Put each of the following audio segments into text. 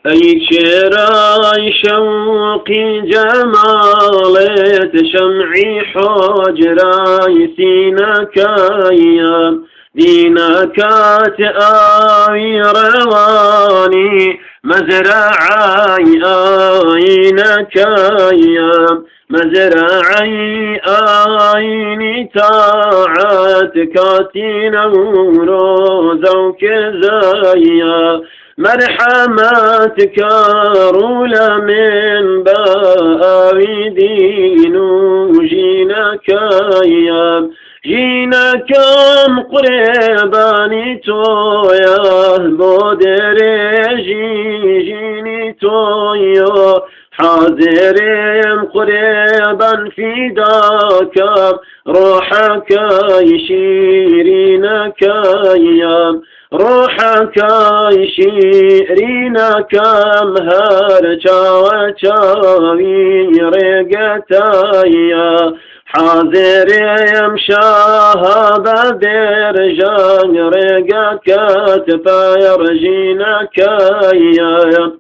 أي شراي شوقي جمالت شمعي حجراي سينك أيام دينك تآي رواني مزرعي آينك أيام مزرعي آيني تاعتك تنور كزايا مرحمتك رولا من بابي دين وجينك أيام جينك قرباني تويا بودر جيني تويا حاضر قربا في داك روحك يشيرينك أيام روحك يشيرينك مهرجا وشاوي رقتايا حاضر يمشاها بدرجان رقك تفيرجينك يا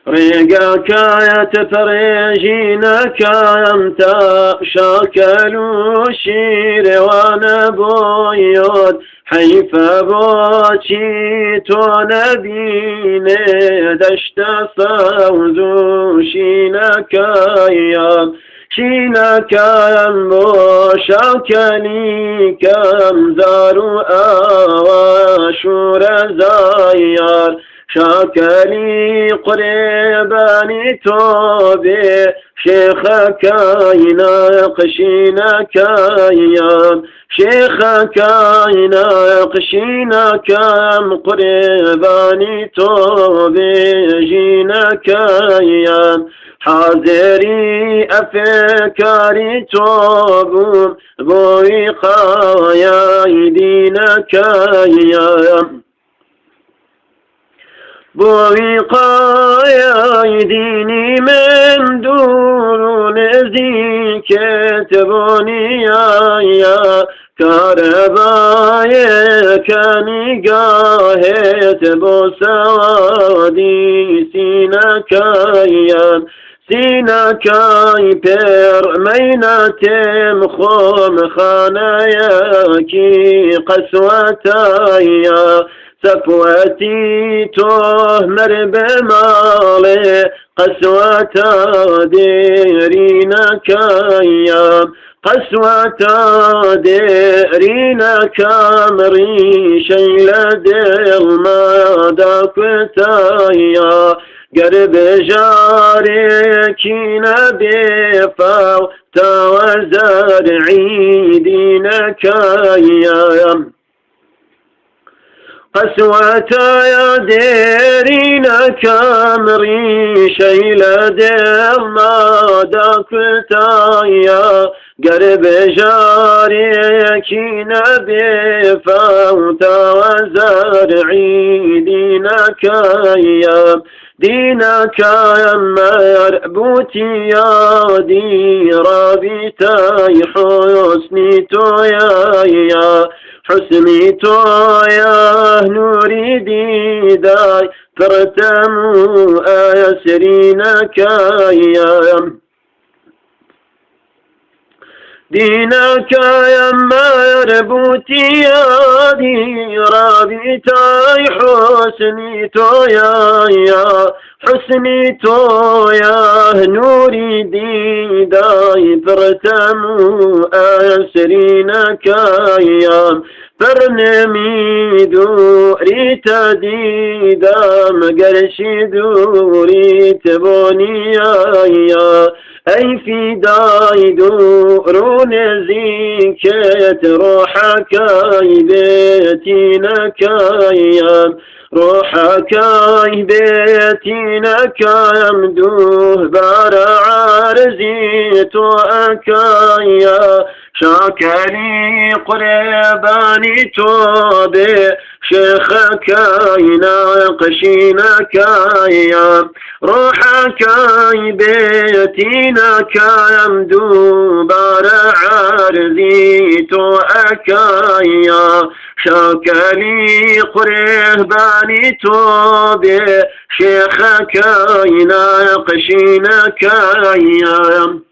رقاك يتفرجينك أنت شاكل وشير وانا بويود حيف بوشيت ونبيني دشت فوزوشينك يا شينك ينبو شاكلي كم زارو آواشور زايار شاكلي قرباني توبي شيخك يناقشينك أيام شيخك يناقشينك قرباني توبي جينك أيام حاضري أفكاري توبون بويقايا يدينك أيام بويقايا يديني من دون ذيك تبوني يا كربايا كاني قاهت بوسوادي سينك يا سينك يبر مينة مخوم خاناياكي قسوتايا سفوتي تهمر بمالي قسوة ديرينك أيام قسوة ديرينك مري شيلة ديل ما داكتايا قرب جارك نبيفاو توزر عيدينك أيام قسوة يا ديرينك مري شيلة دير ما داكتايا قرب جاريك نبي فوتا وزرعي دينك أيام دينك يا مربوتي يا دي رابطاي حسني تويا حسني تويا نوري ديداي فرتمو أسرينك يا دينك يا مربوتي يا دي رابطاي حسني تويا حسني تويا نوري ديداي فرتمو أسرينك يا فرنمي دوري تديدا مقرشي دوري تبوني يا أي في داي دورون زيكت روحك بيتينك يا روحك بيتينك يمدوه بارع رزيت أكايا شاكري قرباني توبي شيخك يناقشينك يا روحك بيتينك يمدو بار عرضي توأك يا شاكلي قره باني توبي شيخك يناقشينك يا